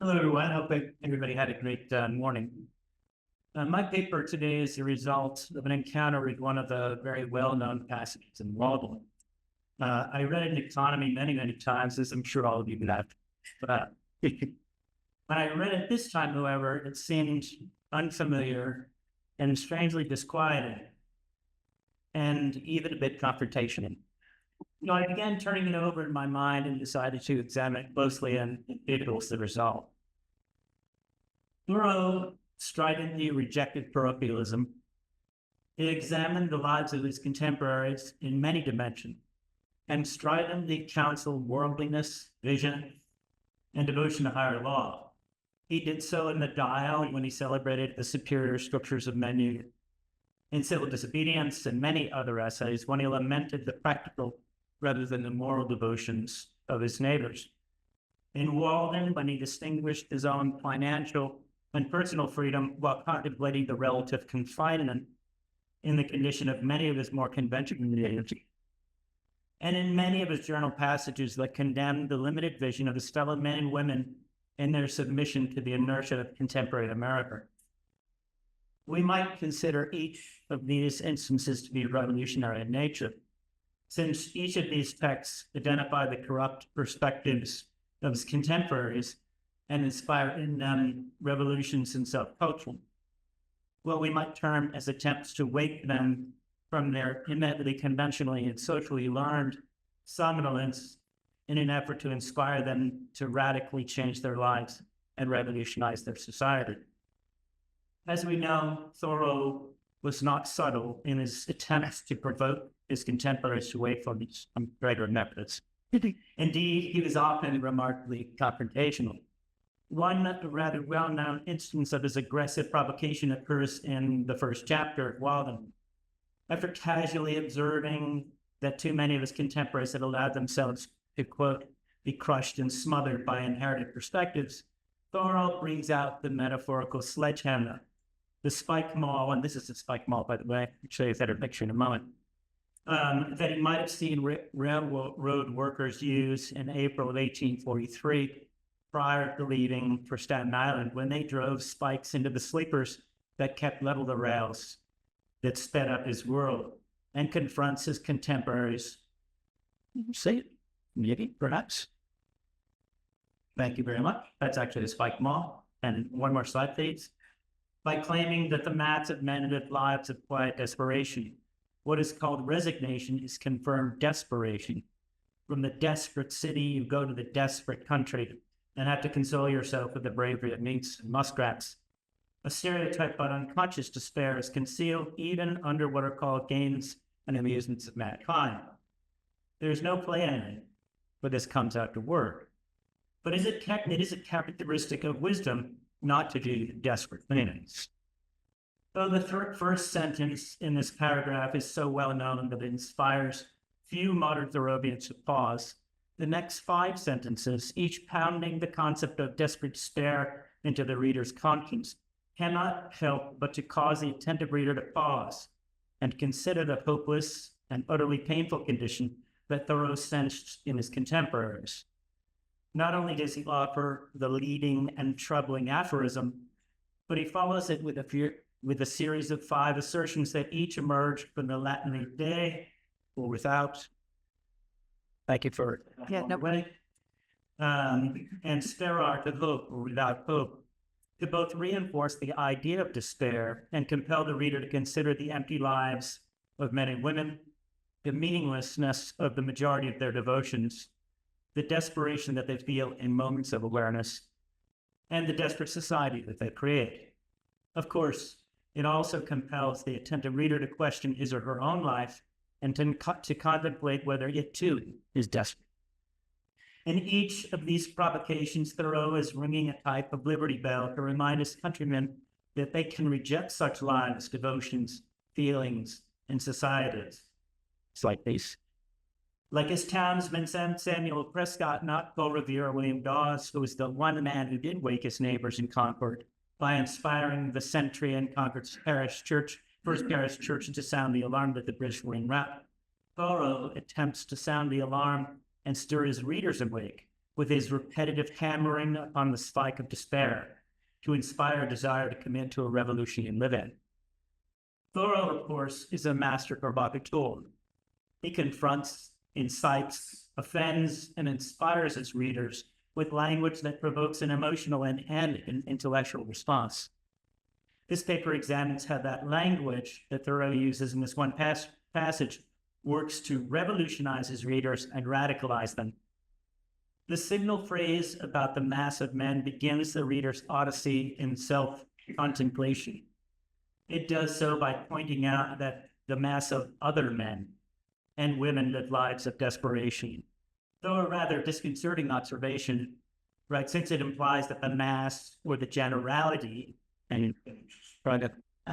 Hello, everyone. Hope everybody had a great morning. My paper today is the result of an encounter with one of the very well-known passages in Walden. I read it in economy many, many times, as I'm sure all of you have. But when I read it this time, however, it seemed unfamiliar and strangely disquieting, and even a bit confrontational. I began turning it over in my mind and decided to examine it closely, and it was the result. Thoreau stridently rejected parochialism. He examined the lives of his contemporaries in many dimensions, and stridently counseled worldliness, vision, and devotion to higher law. He did so in the Dial when he celebrated the superior scriptures of menu, in Civil Disobedience, and many other essays when he lamented the practical rather than the moral devotions of his neighbors. In Walden, when he distinguished his own financial and personal freedom while contemplating the relative confinement in the condition of many of his more conventional neighbors. And in many of his journal passages that condemned the limited vision of his fellow men and women in their submission to the inertia of contemporary America. We might consider each of these instances to be revolutionary in nature, since each of these texts identify the corrupt perspectives of his contemporaries and inspire in them revolutions in self-culture, what we might term as attempts to wake them from their immediately conventionally and socially learned somnolence in an effort to inspire them to radically change their lives and revolutionize their society. As we know, Thoreau was not subtle in his attempts to provoke his contemporaries to wake from these greater methods. Indeed, he was often remarkably confrontational. One rather well-known instance of his aggressive provocation occurs in the first chapter of Walden. After casually observing that too many of his contemporaries had allowed themselves to, quote, be crushed and smothered by inherited perspectives, Thoreau brings out the metaphorical sledgehammer, the spike maul, and this is the spike maul, by the way, I'll show you a better picture in a moment, that he might have seen railroad workers use in April of 1843, prior to leaving for Staten Island, when they drove spikes into the sleepers that kept level the rails that sped up his world, and confronts his contemporaries. Say it, maybe, perhaps. Thank you very much. That's actually the spike maul. And one more slide, please. By claiming that the mats of men live lives of quiet desperation. What is called resignation is confirmed desperation. From the desperate city, you go to the desperate country and have to console yourself with the bravery of minks and muskrats. A stereotype but unconscious despair is concealed even under what are called games and amusements of mankind. There is no play in it, but this comes after work. But it is a characteristic of wisdom not to do desperate things. Though the first sentence in this paragraph is so well known that it inspires few modern Thoreauians to pause, the next 5 sentences, each pounding the concept of desperate despair into the reader's conscience, cannot help but to cause the attentive reader to pause and consider the hopeless and utterly painful condition that Thoreau sensed in his contemporaries. Not only does he offer the leading and troubling aphorism, but he follows it with a series of 5 assertions that each emerge from the Latin de, or without. Thank you for way. And sperar, to hope, or without hope, to both reinforce the idea of despair and compel the reader to consider the empty lives of men and women, the meaninglessness of the majority of their devotions, the desperation that they feel in moments of awareness, and the desperate society that they create. Of course, it also compels the attentive reader to question his or her own life and to contemplate whether it too is desperate. In each of these provocations, Thoreau is ringing a type of liberty bell to remind his countrymen that they can reject such lives, devotions, feelings, and societies. It's like these. Like his townsman Samuel Prescott, not Paul Revere or William Dawes, who was the one man who did wake his neighbors in Concord by inspiring the Sentry and Concord's First Parish Church to sound the alarm that the British were en route. Thoreau attempts to sound the alarm and stir his readers awake with his repetitive hammering on the spike of despair to inspire a desire to commit to a revolution in living. Thoreau, of course, is a master provocateur. He confronts, incites, offends, and inspires his readers with language that provokes an emotional and an intellectual response. This paper examines how that language that Thoreau uses in this one passage works to revolutionize his readers and radicalize them. The signal phrase about the mass of men begins the reader's odyssey in self-contemplation. It does so by pointing out that the mass of other men and women live lives of desperation, though a rather disconcerting observation, right, since it implies that the mass or the generality, and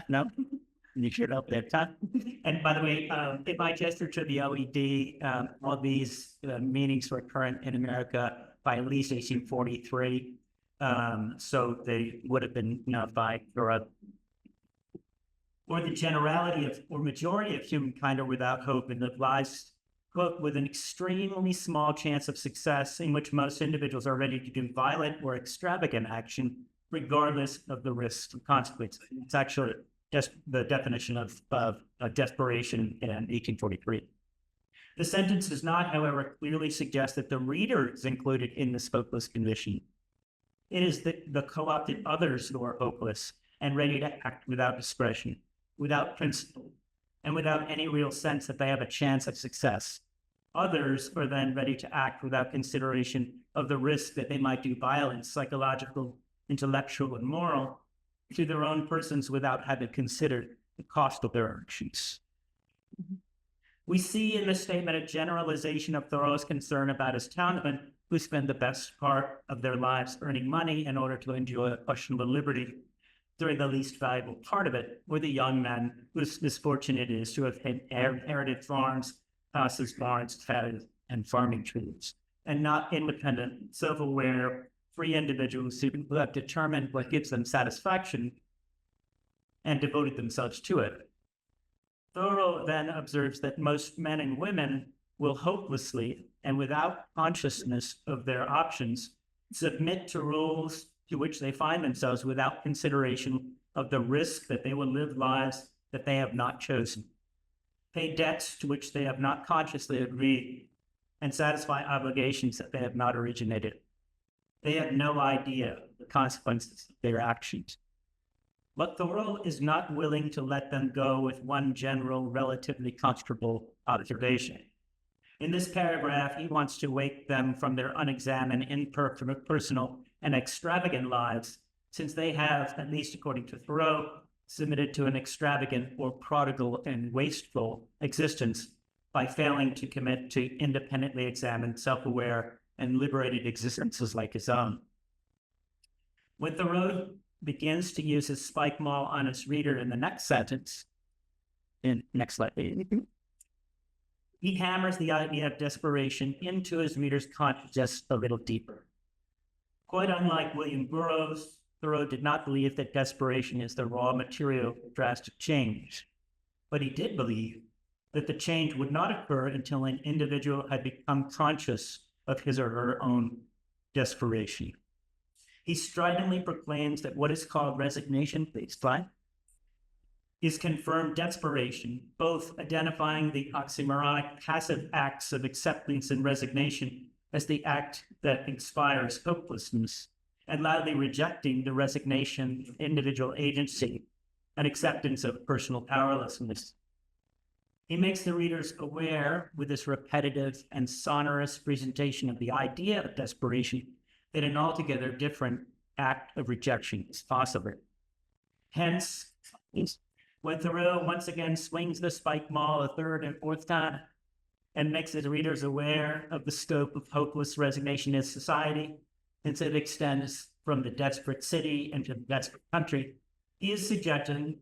no, you should up there, and by the way, if I gesture to the LED, all these meanings were current in America by at least 1843, so they would have been by Thoreau. Or the generality of, or majority of humankind are without hope and live lives, quote, with an extremely small chance of success in which most individuals are ready to do violent or extravagant action, regardless of the risks and consequences. It's actually just the definition of desperation in 1843. The sentence does not, however, clearly suggest that the reader is included in the hopeless condition. It is the co-opted others who are hopeless and ready to act without discretion, without principle, and without any real sense that they have a chance of success. Others are then ready to act without consideration of the risk that they might do violence, psychological, intellectual, and moral, to their own persons without having considered the cost of their actions. We see in this statement a generalization of Thoreau's concern about his townsmen who spend the best part of their lives earning money in order to enjoy a questionable liberty during the least valuable part of it, or the young men whose misfortune it is to have inherited farms, houses, barns, cattle, and farming trades, and not independent, self-aware, free individuals who have determined what gives them satisfaction and devoted themselves to it. Thoreau then observes that most men and women will hopelessly and without consciousness of their options submit to rules to which they find themselves without consideration of the risk that they will live lives that they have not chosen, pay debts to which they have not consciously agreed, and satisfy obligations that they have not originated. They have no idea of the consequences of their actions. But Thoreau is not willing to let them go with one general, relatively comfortable observation. In this paragraph, he wants to wake them from their unexamined, impersonal, and extravagant lives, since they have, at least according to Thoreau, submitted to an extravagant or prodigal and wasteful existence by failing to commit to independently examined, self-aware, and liberated existences like his own. When Thoreau begins to use his spike maul on his reader in the next sentence, next slide, he hammers the idea of desperation into his reader's consciousness a little deeper. Quite unlike William Burroughs, Thoreau did not believe that desperation is the raw material for drastic change, but he did believe that the change would not occur until an individual had become conscious of his or her own desperation. He stridently proclaims that what is called resignation, please slide, is confirmed desperation, both identifying the oxymoronic passive acts of acceptance and resignation as the act that inspires hopelessness, and loudly rejecting the resignation of individual agency and acceptance of personal powerlessness. He makes the readers aware, with this repetitive and sonorous presentation of the idea of desperation, that an altogether different act of rejection is possible. Hence, when Thoreau once again swings the spike maul a third and fourth time and makes his readers aware of the scope of hopeless resignation in society, since it extends from the desperate city into the desperate country, he is suggesting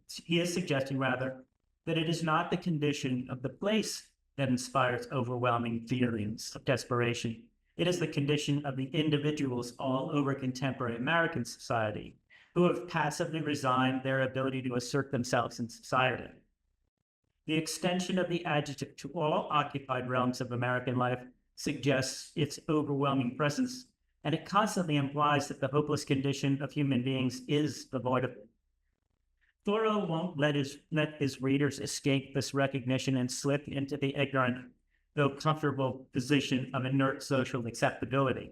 that it is not the condition of the place that inspires overwhelming feelings of desperation. It is the condition of the individuals all over contemporary American society who have passively resigned their ability to assert themselves in society. The extension of the adjective to all occupied realms of American life suggests its overwhelming presence and it constantly implies that the hopeless condition of human beings is avoidable. Thoreau won't let his readers escape this recognition and slip into the ignorant, though comfortable position of inert social acceptability.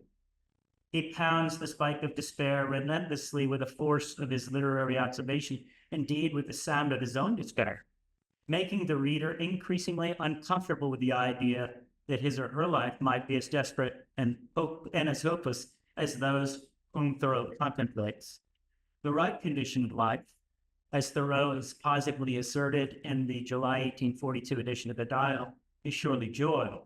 He pounds the spike of despair relentlessly with the force of his literary observation, indeed with the sound of his own despair, making the reader increasingly uncomfortable with the idea that his or her life might be as desperate and as hopeless as those whom Thoreau contemplates. The right condition of life, as Thoreau has positively asserted in the July 1842 edition of the Dial, is surely joy.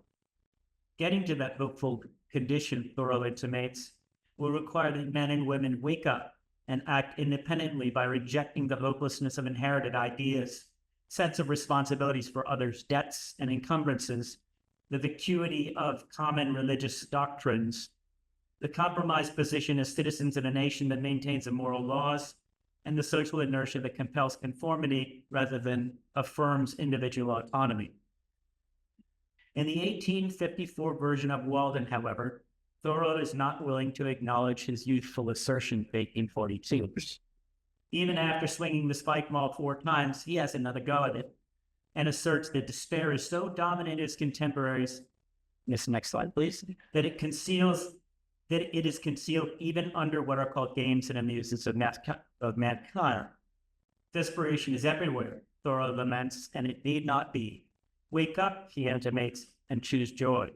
Getting to that hopeful condition, Thoreau intimates, will require that men and women wake up and act independently by rejecting the hopelessness of inherited ideas, sense of responsibilities for others' debts and encumbrances, the vacuity of common religious doctrines, the compromised position as citizens in a nation that maintains immoral laws, and the social inertia that compels conformity rather than affirms individual autonomy. In the 1854 version of Walden, however, Thoreau is not willing to acknowledge his youthful assertion of 1842. Even after swinging the spike maul 4 times, he has another go at it and asserts that despair is so dominant in his contemporaries, this next slide, please, that it is concealed even under what are called games and amusements of mankind. Desperation is everywhere, Thoreau laments, and it need not be. Wake up, he intimates, and choose joy.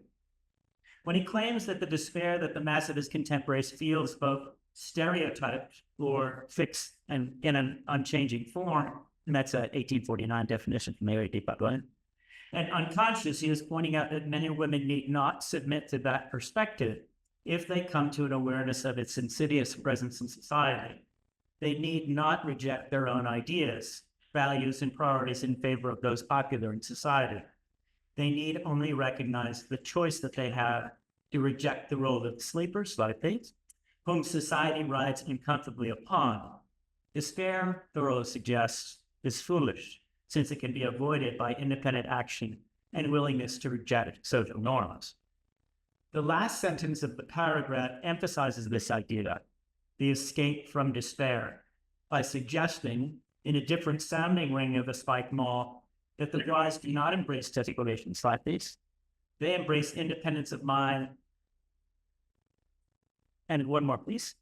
When he claims that the despair that the mass of his contemporaries feels both stereotyped or fixed and in an unchanging form, and that's an 1849 definition from Mary D. Butler, and unconscious, he is pointing out that men and women need not submit to that perspective if they come to an awareness of its insidious presence in society. They need not reject their own ideas, values, and priorities in favor of those popular in society. They need only recognize the choice that they have to reject the role of the sleeper, whom society rides uncomfortably upon. Despair, Thoreau suggests, is foolish, since it can be avoided by independent action and willingness to reject social norms. The last sentence of the paragraph emphasizes this idea, the escape from despair, by suggesting, in a different sounding ring of the spike maul, that the guys do not embrace desperation like this. They embrace independence of mind. And one more, please.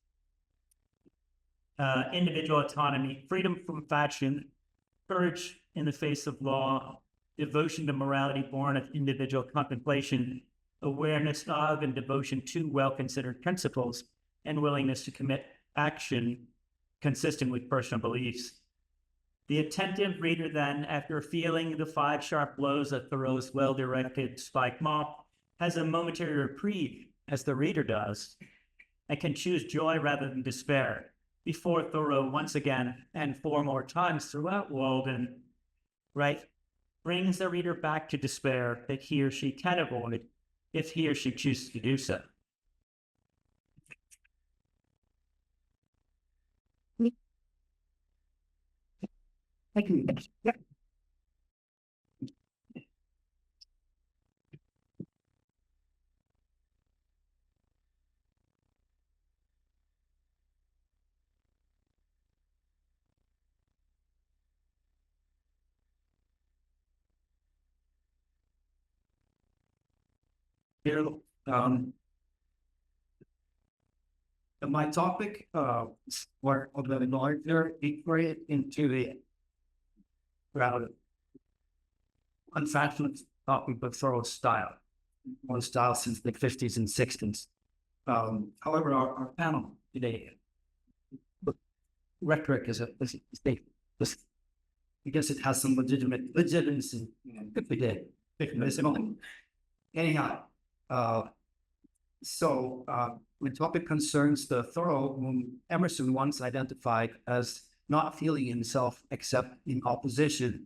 Individual autonomy, freedom from faction, courage in the face of law, devotion to morality born of individual contemplation, awareness of and devotion to well-considered principles, and willingness to commit action consistent with personal beliefs. The attentive reader then, after feeling the 5 sharp blows of Thoreau's well-directed spike maul, has a momentary reprieve, as the reader does, and can choose joy rather than despair, before Thoreau once again, and 4 more times throughout Walden, brings the reader back to despair that he or she can avoid if he or she chooses to do so. Thank you. Yeah. Here, my topic is part of the larger inquiry into the unfashionable topic of Thoreau's style, or style since the 50s and 60s. However, our panel today, rhetoric is I guess it has some legitimacy. If we did. Anyhow, the topic concerns the Thoreau whom Emerson once identified as not feeling himself except in opposition,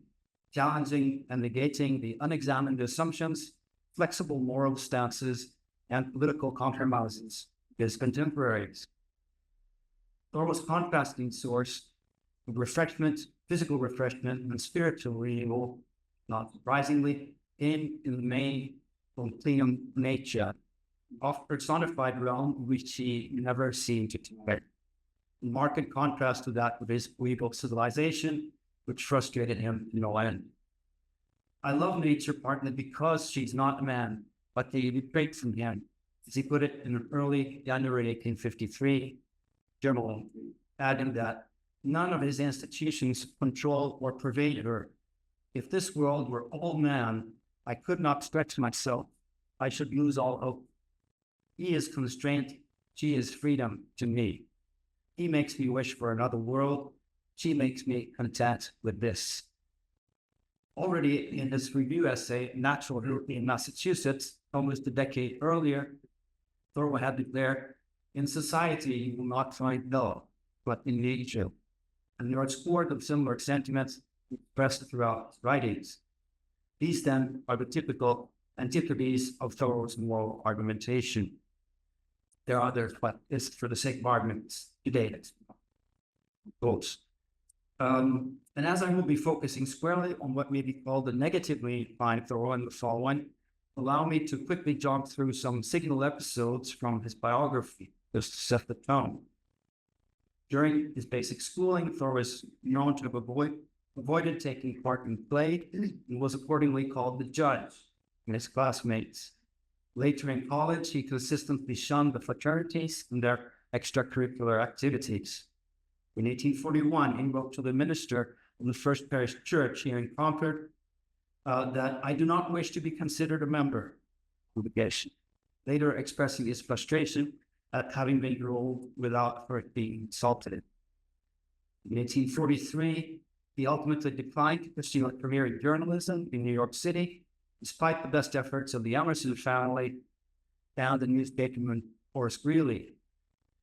challenging and negating the unexamined assumptions, flexible moral stances, and political compromises of his contemporaries. Thoreau's contrasting source of refreshment, physical refreshment, and spiritual renewal, not surprisingly, in the main from plenum nature, of personified realm which he never seemed to tolerate. In marked contrast to that of his weeble civilization, which frustrated him to no end. I love nature partly because she's not a man, but they break from him, as he put it in an early January 1853 journal, adding that none of his institutions control or pervade her. If this world were all man, I could not stretch myself. I should lose all hope. He is constraint, she is freedom to me. He makes me wish for another world. She makes me content with this. Already in his review essay, Natural History in Massachusetts, almost a decade earlier, Thoreau had declared, in society you will not find love, but in nature. And there are scores of similar sentiments expressed throughout his writings. These then are the typical antitheses of Thoreau's moral argumentation. There are others, but it's for the sake of arguments today. Those. And as I will be focusing squarely on what may be called the negatively inclined Thoreau in the following, allow me to quickly jog through some signal episodes from his biography, just to set the tone. During his basic schooling, Thoreau was known to have avoided taking part in play and was accordingly called the judge and his classmates. Later in college, he consistently shunned the fraternities and their extracurricular activities. In 1841, he wrote to the minister of the First Parish Church here in Concord that I do not wish to be considered a member of the congregation, later expressing his frustration at having been enrolled without first being consulted. In 1843, he ultimately declined to pursue a career in journalism in New York City, despite the best efforts of the Emerson family and the newspaperman Horace Greeley.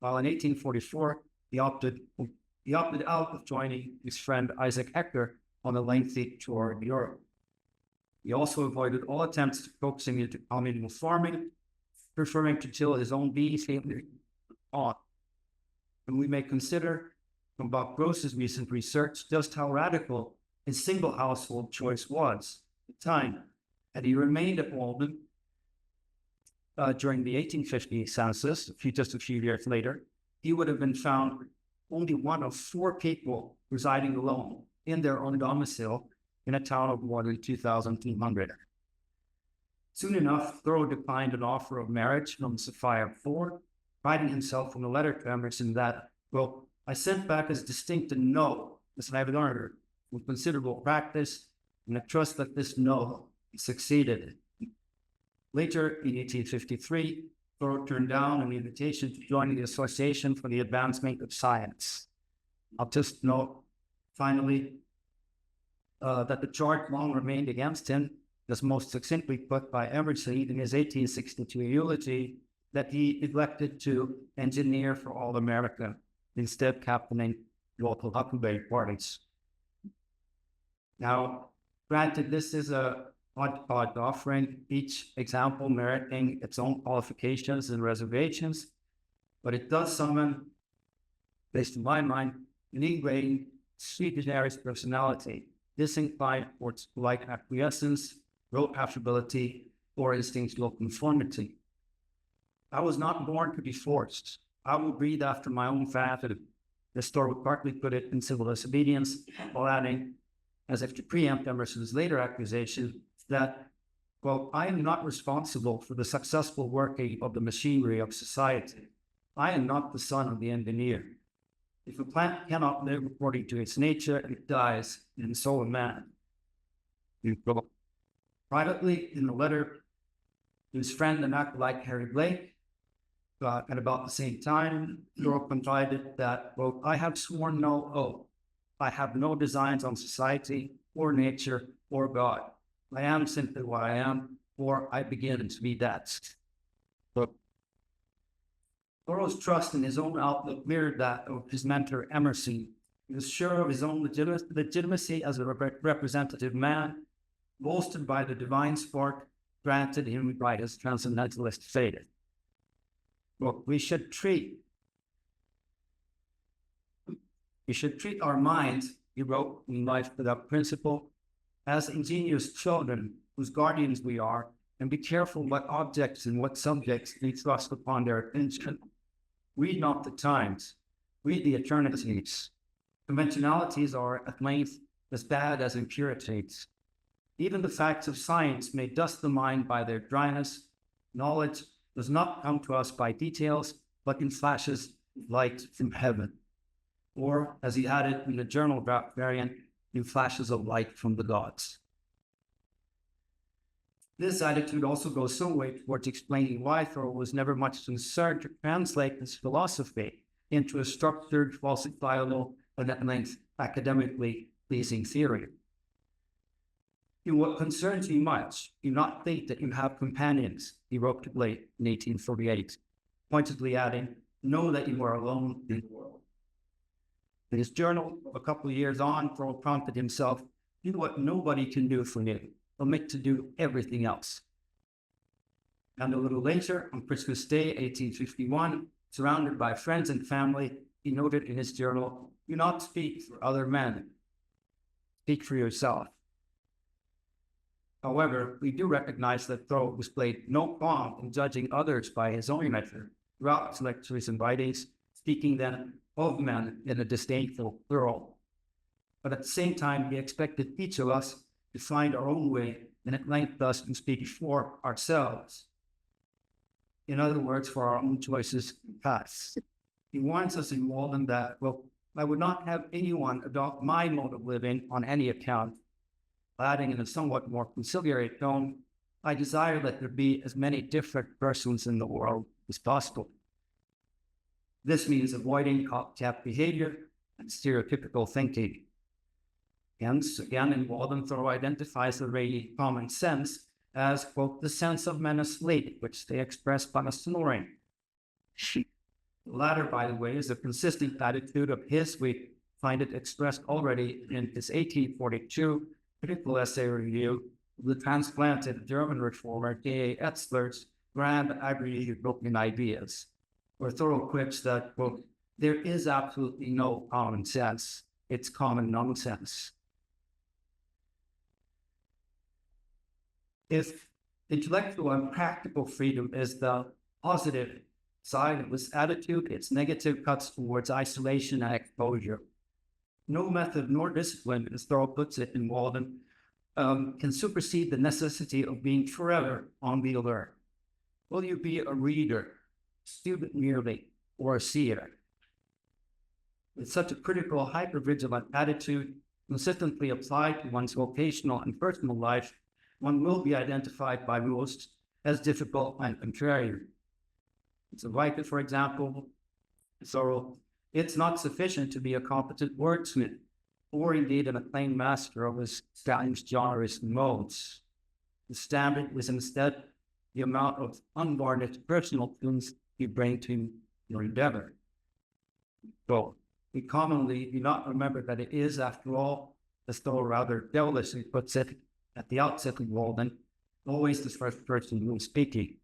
While in 1844, he opted out of joining his friend Isaac Hecker on a lengthy tour in Europe. He also avoided all attempts to coaxing into communal farming, preferring to till his own beef on. And we may consider from Bob Gross's recent research just how radical his single household choice was at the time. Had he remained at Walden during the 1850 census, just a few years later, he would have been found only one of 4 people residing alone in their own domicile in a town of more than 2,200. Soon enough, Thoreau declined an offer of marriage from Sophia Ford, priding himself in a letter to Emerson that, well, I sent back as distinct a no as I've learned with considerable practice, and I trust that this no succeeded. Later, in 1853, Thoreau turned down an invitation to join the Association for the Advancement of Science. I'll just note, finally, that the charge long remained against him, as most succinctly put by Emerson in his 1862 eulogy, that he neglected to engineer for all America, instead captaining local huckleberry parties. Now, granted, this is a hodgepodge offering, each example meriting its own qualifications and reservations, but it does summon, based in my mind, an ingrained sui generis personality, disinclined towards polite acquiescence, rote affability, or instinctual conformity. I was not born to be forced. I will breathe after my own fashion. This Thoreau would partly put it in civil disobedience, while adding, as if to preempt Emerson's later accusation, that, well, I am not responsible for the successful working of the machinery of society. I am not the son of the engineer. If a plant cannot live according to its nature, it dies, and so a man. Privately, in a letter to his friend and acolyte Harry Blake, at about the same time, Thoreau confided that, well, I have sworn no oath. I have no designs on society or nature or God. I am simply what I am, or I begin to be that. But Thoreau's trust in his own outlook mirrored that of his mentor Emerson. He was sure of his own legitimacy as a representative man, bolstered by the divine spark granted him by his transcendentalist faith. Well, we should treat our minds, he wrote in Life Without Principle, as ingenious children whose guardians we are, and be careful what objects and what subjects be thrust upon their attention. Read not the times, read the eternities. Conventionalities are at length as bad as impurities. Even the facts of science may dust the mind by their dryness. Knowledge does not come to us by details, but in flashes of light from heaven. Or, as he added in the journal variant, in flashes of light from the gods. This attitude also goes some way towards explaining why Thoreau was never much concerned to translate his philosophy into a structured, falsifiable, and at length academically pleasing theory. In what concerns you much, do not think that you have companions, he wrote to Blake in 1848, pointedly adding, know that you are alone in the world. In his journal, a couple of years on, Thoreau prompted himself, do what nobody can do for you. Omit to do everything else. And a little later, on Christmas Day, 1851, surrounded by friends and family, he noted in his journal, do not speak for other men. Speak for yourself. However, we do recognize that Thoreau displayed no qualm in judging others by his own measure throughout his lectures and writings, speaking then of men in a disdainful plural. But at the same time, he expected each of us to find our own way and at length thus to speak for ourselves. In other words, for our own choices and paths. He warns us in Walden that, well, I would not have anyone adopt my mode of living on any account. Adding in a somewhat more conciliatory tone, I desire that there be as many different persons in the world as possible. This means avoiding copycat behavior and stereotypical thinking. Hence, again, in Walden, Thoreau identifies the really common sense as, quote, the sense of men asleep, which they express by snoring. The latter, by the way, is a consistent attitude of his. We find it expressed already in his 1842 critical essay review of the transplanted German reformer K.A. Etzler's grand agree-utopian ideas, where Thoreau quips that, quote, there is absolutely no common sense. It's common nonsense. If intellectual and practical freedom is the positive side of this attitude, its negative cuts towards isolation and exposure. No method nor discipline, as Thoreau puts it in Walden, can supersede the necessity of being forever on the alert. Will you be a reader, student merely, or a seer? With such a critical, hypervigilant attitude consistently applied to one's vocational and personal life, one will be identified by most as difficult and contrarian. It's a writer, for example, Thoreau, it's not sufficient to be a competent wordsmith, or indeed an acclaimed master of his styles, genres, and modes. The standard was instead the amount of unvarnished personal tunes you bring to your endeavor. So, we commonly do not remember that it is, after all, as Thoreau rather devilishly puts it at the outset of Walden, always the first person who is speaking.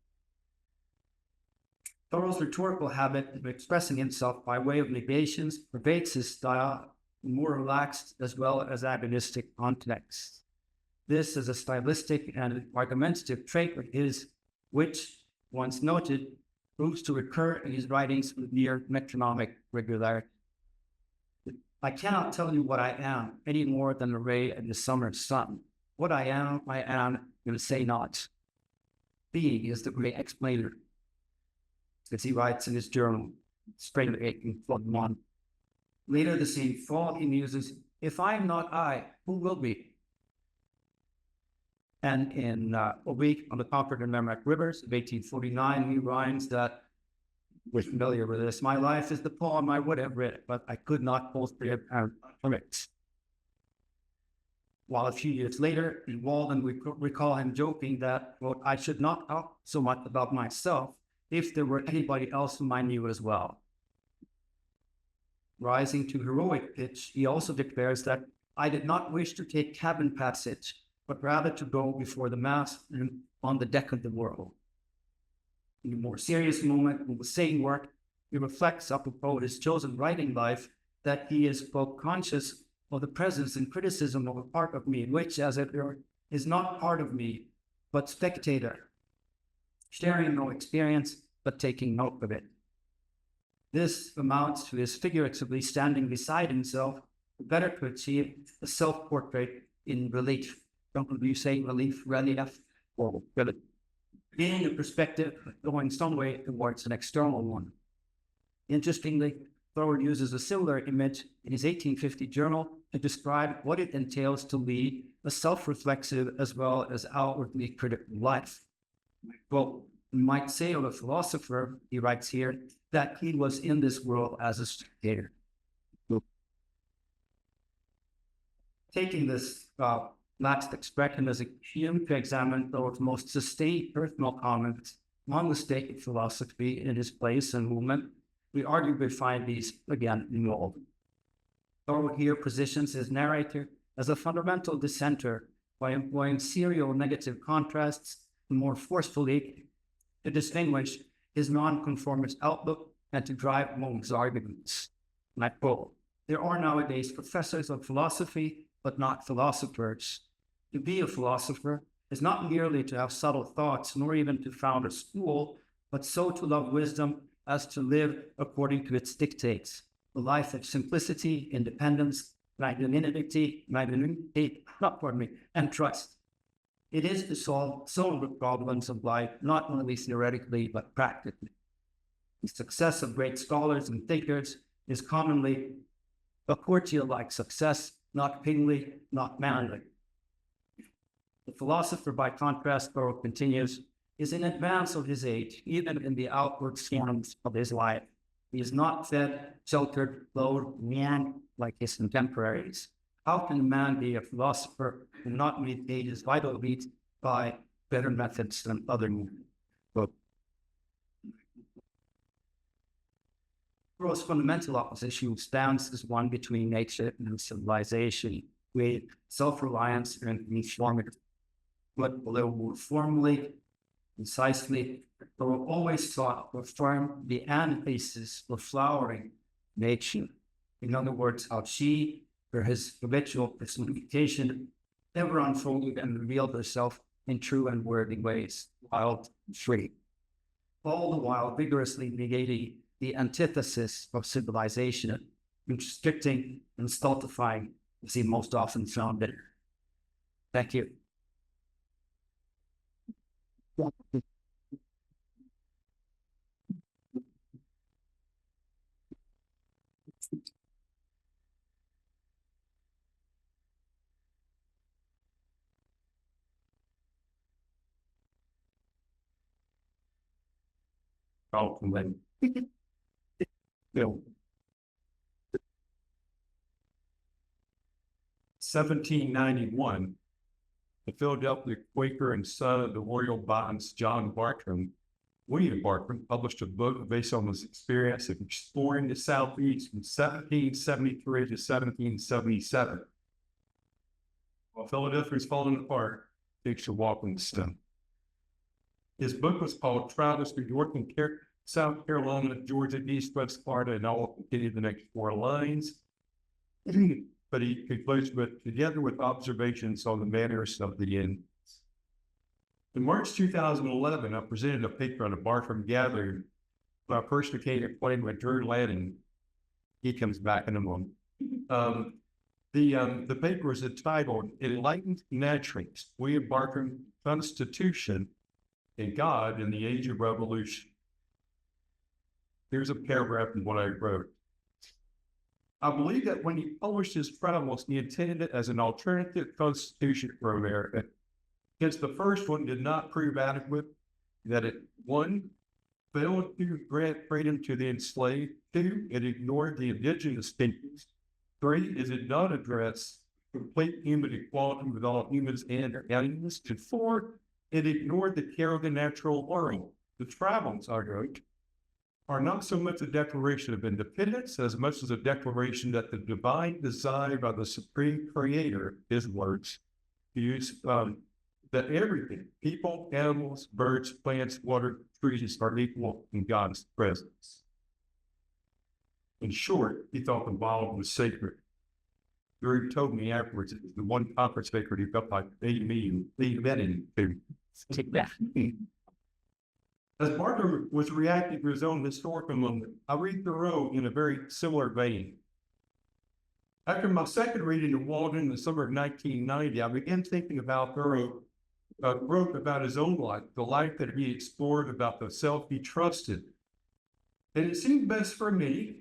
Thoreau's rhetorical habit of expressing himself by way of negations pervades his style in more relaxed as well as agonistic contexts. This is a stylistic and argumentative trait of his, which, once noted, proves to recur in his writings with near metronomic regularity. I cannot tell you what I am any more than a ray in the summer sun. What I am, and say not. Being is the great explainer, as he writes in his journal, spring of 1841. Later the same fall, he muses, if I am not I, who will be? And in A Week on the Concord and Merrimack Rivers of 1849, he rhymes that, we're familiar with this, my life is the poem I would have written, but I could not both it from it. While a few years later, in Walden, we recall him joking that, quote, I should not talk so much about myself if there were anybody else whom I knew as well. Rising to heroic pitch, he also declares that I did not wish to take cabin passage, but rather to go before the mast and on the deck of the world. In a more serious moment in the same work, he reflects apropos his chosen writing life that he is both conscious of the presence and criticism of a part of me, which, as it were, is not part of me, but spectator, sharing no experience, but taking note of it. This amounts to his figuratively standing beside himself, better to achieve a self-portrait in relief. Don't you say relief, relief, or relief? Being a perspective going some way towards an external one. Interestingly, Thoreau uses a similar image in his 1850 journal to describe what it entails to lead a self-reflexive as well as outwardly critical life. Well, you might say of a philosopher, he writes here, that he was in this world as a spectator. Taking this last expression as a cue to examine Thoreau's most sustained personal comments on the state of philosophy in his place and movement, we arguably find these again in Walden. Thoreau here positions his narrator as a fundamental dissenter by employing serial negative contrasts and more forcefully to distinguish his nonconformist outlook and to drive home his arguments. And I quote, "There are nowadays professors of philosophy, but not philosophers. To be a philosopher is not merely to have subtle thoughts, nor even to found a school, but so to love wisdom as to live according to its dictates, a life of simplicity, independence, magnanimity, and trust. It is to solve some of the problems of life, not only theoretically, but practically. The success of great scholars and thinkers is commonly a courtier-like success, not kingly, not manly. The philosopher, by contrast," Thoreau continues, "is in advance of his age, even in the outward forms of his life. He is not fed, sheltered, clothed, young like his contemporaries. How can a man be a philosopher and not meet his vital needs by better methods than other men?" Thoreau's fundamental opposition stands as one between nature and civilization, with self-reliance and conformity. But a little more formally, concisely, Thoreau always sought to affirm the antithesis of flowering nature. In other words, how she, for his habitual personification, ever unfolded and revealed herself in true and worthy ways, wild and free. All the while vigorously negating the antithesis of civilization, restricting and stultifying as he most often found it. Thank you. Oh, when 1791, the Philadelphia Quaker and son of the royal botanist William Bartram, published a book based on his experience of exploring the Southeast from 1773 to 1777. While Philadelphia is falling apart, takes a walk in the stone. His book was called Travels Through York and South Carolina, Georgia, East, West Florida, and I will continue the next 4 lines. But he concludes with, together with observations on the manners of the Indians. In March 2011, I presented a paper on a Bartram gathering. My first became acquainted with Drew Lanning. He comes back in a moment. The paper is entitled Enlightened Naturalists, William Bartram, Constitution, and God in the Age of Revolution. Here's a paragraph from what I wrote. I believe that when he published his travels, he intended it as an alternative constitution for America. Since the first one did not prove adequate, that it, 1, failed to grant freedom to the enslaved, 2, it ignored the indigenous peoples, 3, it did not address complete human equality with all humans and animals, and 4, it ignored the care of the natural world. The travels, I wrote, are not so much a declaration of independence as much as a declaration that the divine desire by the Supreme Creator, his words, use that everything, people, animals, birds, plants, water, trees, are equal in God's presence. In short, he thought the Bible was sacred. Drew told me afterwards it was the one conference sacred he felt like they met him to Take that. As Barker was reacting to his own historical moment, I read Thoreau in a very similar vein. After my second reading of Walden in the summer of 1990, I began thinking about Thoreau wrote about his own life, the life that he explored, about the self he trusted. And it seemed best for me,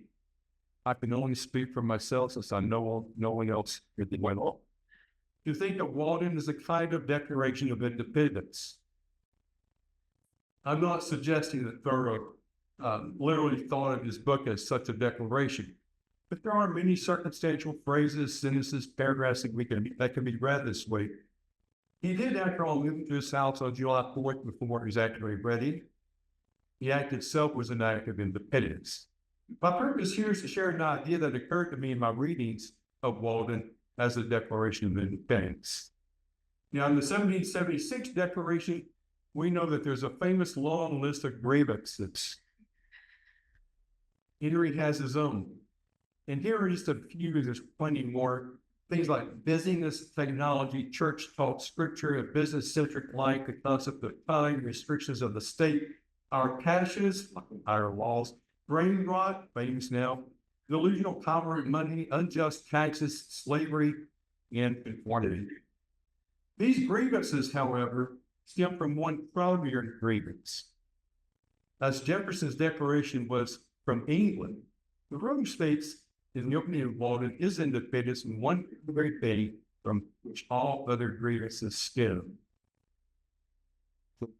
I can only speak for myself since I know no one else really went on, to think of Walden as a kind of declaration of independence. I'm not suggesting that Thoreau literally thought of his book as such a declaration, but there are many circumstantial phrases, sentences, paragraphs that can be read this way. He did, after all, move to his house on July 4th before he was actually ready. The act itself was an act of independence. My purpose here is to share an idea that occurred to me in my readings of Walden as a Declaration of Independence. Now, in the 1776 Declaration, we know that there's a famous long list of grievances. Henrik has his own. And here are just a few, there's plenty more. Things like busyness, technology, church taught scripture, a business-centric life, the concept of time, restrictions of the state, our caches, our laws, brain rot, famous now, delusional power and money, unjust taxes, slavery, and conformity. These grievances, however, stem from one primary grievance. As Jefferson's declaration was from England, the Rome states in the opening of Walden is independence in one very thing from which all other grievances stem.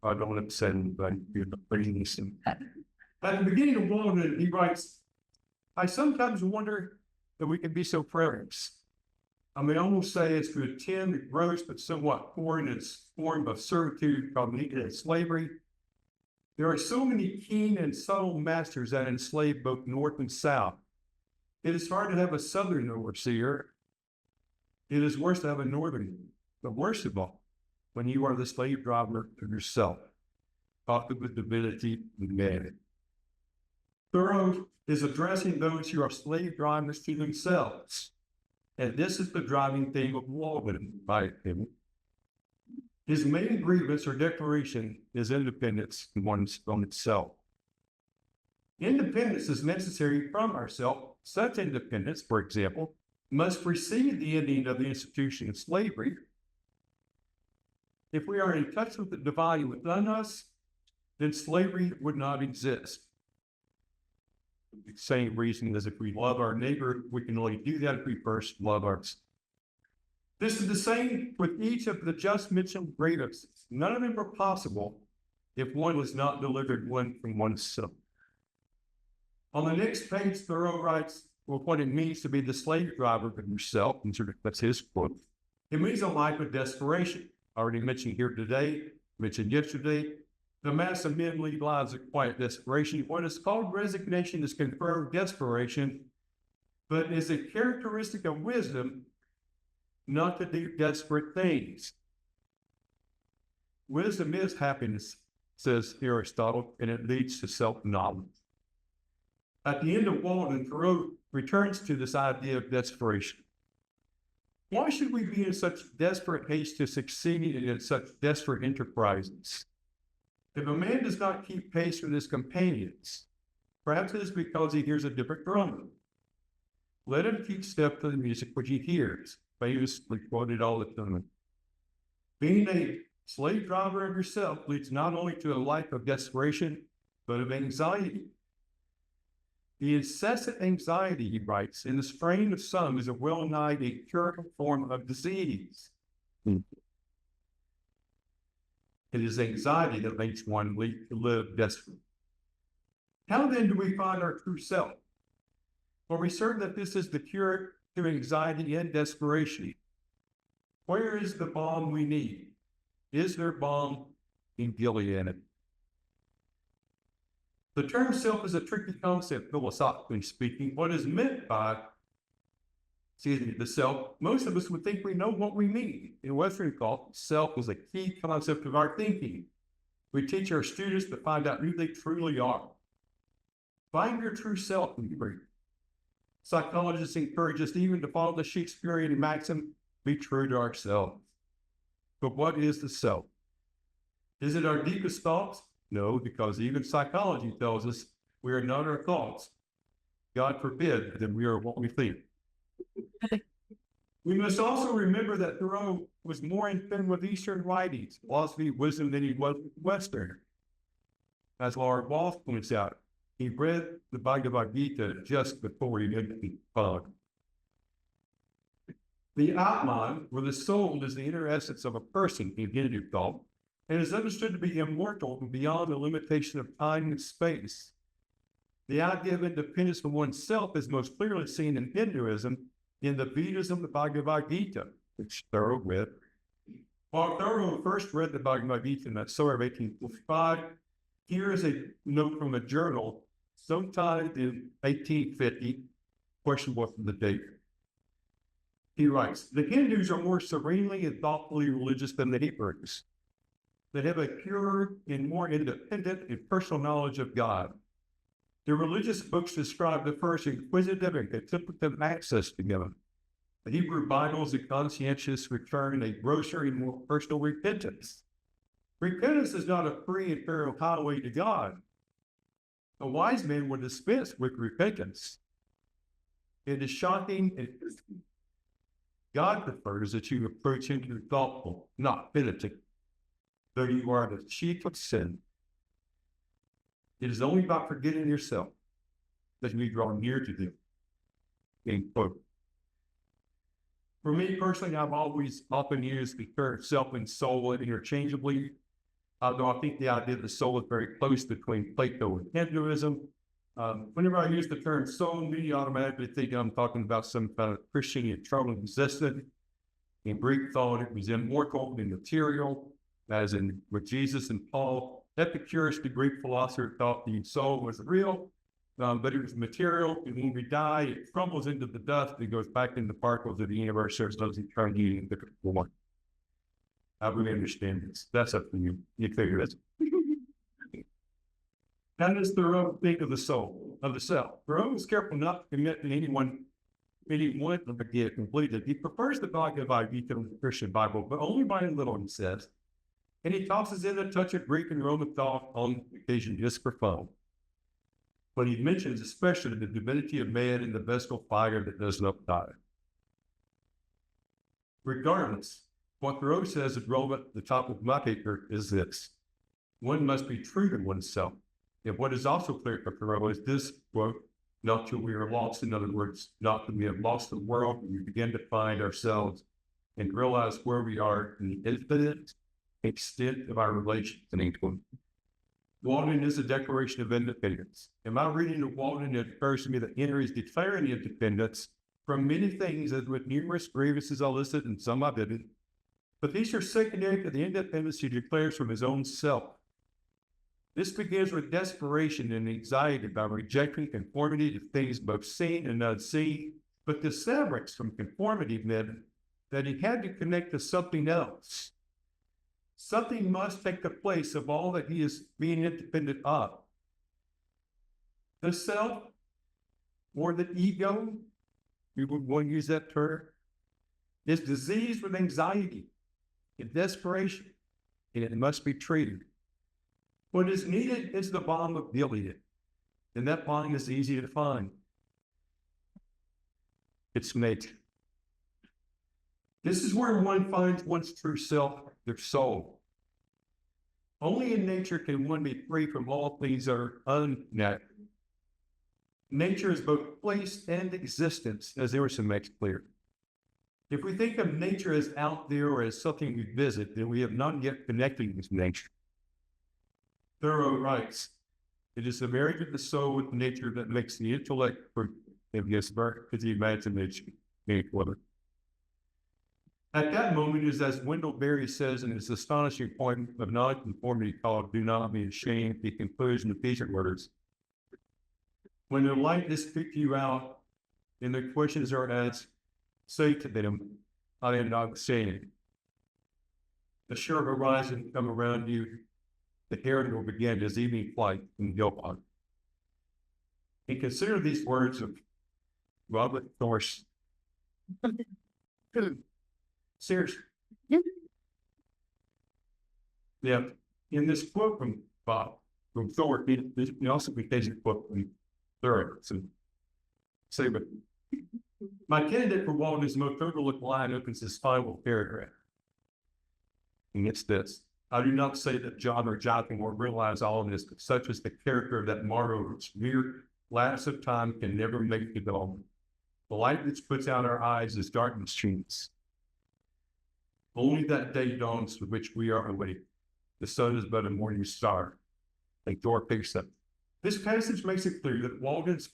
I don't upset anybody, you're not bringing this in. At the beginning of Walden, he writes, I sometimes wonder that we can be so prayerless. I may almost say it's to attend the gross but somewhat foreign in its form of servitude called negro slavery. There are so many keen and subtle masters that enslave both North and South. It is hard to have a Southern overseer. It is worse to have a Northern. But worst of all, when you are the slave driver of yourself, talking with divinity and man. Thoreau is addressing those who are slave drivers to themselves. And this is the driving theme of Walden, by him. His main grievance or declaration is independence in one's own itself. Independence is necessary from ourselves. Such independence, for example, must precede the ending of the institution of slavery. If we are in touch with the divine within us, then slavery would not exist. The same reason as if we love our neighbor, we can only do that if we first love ourselves. This is the same with each of the just mentioned grievances. None of them are possible if one was not delivered one from oneself. On the next page, Thoreau writes, well, what it means to be the slave driver of yourself, and sort of that's his quote. It means a life of desperation. Already mentioned here today, mentioned yesterday, the mass of men lead lives of quiet desperation. What is called resignation is confirmed desperation, but is a characteristic of wisdom not to do desperate things. Wisdom is happiness, says Aristotle, and it leads to self-knowledge. At the end of Walden, Thoreau returns to this idea of desperation. Why should we be in such desperate haste to succeed in such desperate enterprises? If a man does not keep pace with his companions, perhaps it is because he hears a different drum. Let him keep step to the music which he hears, famously quoted all the time. Being a slave driver of yourself leads not only to a life of desperation, but of anxiety. The incessant anxiety, he writes, in the strain of some is a well-nigh incurable form of disease. It is anxiety that makes one live desperate. How then do we find our true self? Well, we certain that this is the cure to anxiety and desperation. Where is the balm we need? Is there balm in Gilead? The term self is a tricky concept, philosophically speaking. What is meant by, the self, most of us would think we know what we mean. In Western thought, self is a key concept of our thinking. We teach our students to find out who they truly are. Find your true self, we read. Psychologists encourage us even to follow the Shakespearean maxim, be true to ourselves. But what is the self? Is it our deepest thoughts? No, because even psychology tells us we are not our thoughts. God forbid that we are what we think. We must also remember that Thoreau was more in tune with Eastern writings, philosophy, wisdom than he was with Western. As Laura Walsh points out, he read the Bhagavad Gita just before he entered the fog. The Atman, or the soul, is the inner essence of a person in Hindu thought, and is understood to be immortal and beyond the limitation of time and space. The idea of independence from oneself is most clearly seen in Hinduism, in the Vedas of the Bhagavad Gita, which Thoreau read. While Thoreau first read the Bhagavad Gita in that summer of 1845, here is a note from a journal sometime in 1850, questionable from the date. He writes, the Hindus are more serenely and thoughtfully religious than the Hebrews. They have a purer and more independent and personal knowledge of God. The religious books describe the first inquisitive and contemplative access to God. The Hebrew Bible is a conscientious return, a grosser and more personal repentance. Repentance is not a free and fair highway to God. A wise man would dispense with repentance. It is shocking and God prefers that you approach him to be thoughtful, not penitent, though you are the chief of sin. It is only by forgetting yourself that we draw near to them. End quote. For me personally, I've always often used the term self and soul interchangeably, although I think the idea of the soul is very close between Plato and Hinduism. Whenever I use the term soul, many automatically think I'm talking about some kind of Christian eternal existence. In Greek thought, it was immortal and material, as in with Jesus and Paul. Epicurus, the Greek philosopher, thought the soul was real, but it was material, and when we die, it crumbles into the dust and goes back into the particles of the universe, so it doesn't turn you into the one. I really understand this. That's up to you. You figure it. How does Thoreau think of the soul, of the self? Thoreau was careful not to commit to anyone to get completed. He prefers the Bhagavad Gita to the Christian Bible, but only by a little, he says. And he tosses in a touch of Greek and Roman thought on occasion just for fun. But he mentions especially the divinity of man and the vestal fire that does not die. Regardless, what Thoreau says is relevant at the top of my paper is this: one must be true to oneself. And what is also clear for Thoreau is this quote, not till we are lost, in other words, not that we have lost the world, and we begin to find ourselves and realize where we are in the infinite extent of our relations in England. Walden is a declaration of independence. In my reading of Walden, it occurs to me that Henry is declaring independence from many things, as with numerous grievances I listed and some I didn't. But these are secondary to the independence he declares from his own self. This begins with desperation and anxiety by rejecting conformity to things both seen and unseen, but the severance from conformity meant that he had to connect to something else. Something must take the place of all that he is being independent of. The self, or the ego, we would want to use that term, is diseased with anxiety and desperation, and it must be treated. What is needed is the balm of Gilead, and that balm is easy to find. It's nature. This is where one finds one's true self, their soul. Only in nature can one be free from all things that are unnatural. Nature is both place and existence, as Emerson makes clear. If we think of nature as out there or as something we visit, then we have not yet connected with nature. Thoreau writes, it is the marriage of the soul with nature that makes the intellect fruitful and gives birth to the imagination. At that moment is, as Wendell Berry says in his astonishing point of nonconformity called Do Not Be Ashamed, the conclusion of these words. When the light is picked you out and the questions are asked, say to them, I am not ashamed. The sure horizon come around you, the herald will begin his evening flight in Gilpot. And consider these words of Robert Thorson. Seriously. Yeah. In this quote from Thor, he also contains a quote from Thoreau. So, say, but my candidate for Walden's most overlooked line opens his final paragraph. And it's this: I do not say that John or Jonathan will realize all of this, but such is the character of that martyr which mere lapse of time can never make development. The light which puts out our eyes is darkness streams. Only that day dawns for which we are awake. The sun is but a morning star. Like Thor picks up. This passage makes it clear that Walden's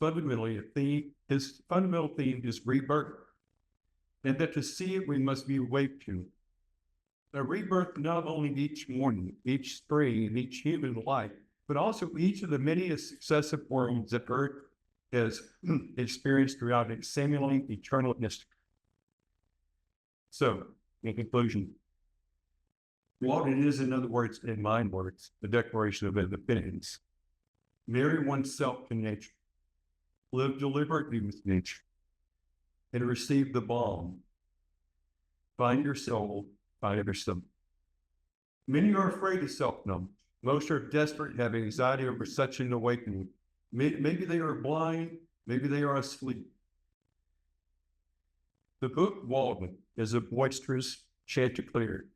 his fundamental theme is rebirth, and that to see it we must be awake to. A rebirth not only each morning, each spring, and each human life, but also each of the many successive worlds that Earth has experienced throughout its seemingly eternal history. So, in conclusion, Walden is, in other words, in my words, the Declaration of Independence. Marry oneself to nature, live deliberately with nature, and receive the balm. Find your soul, find yourself. Many are afraid of self-knowledge. Most are desperate and have anxiety over such an awakening. Maybe they are blind, maybe they are asleep. The book Walden is a boisterous chanticleer.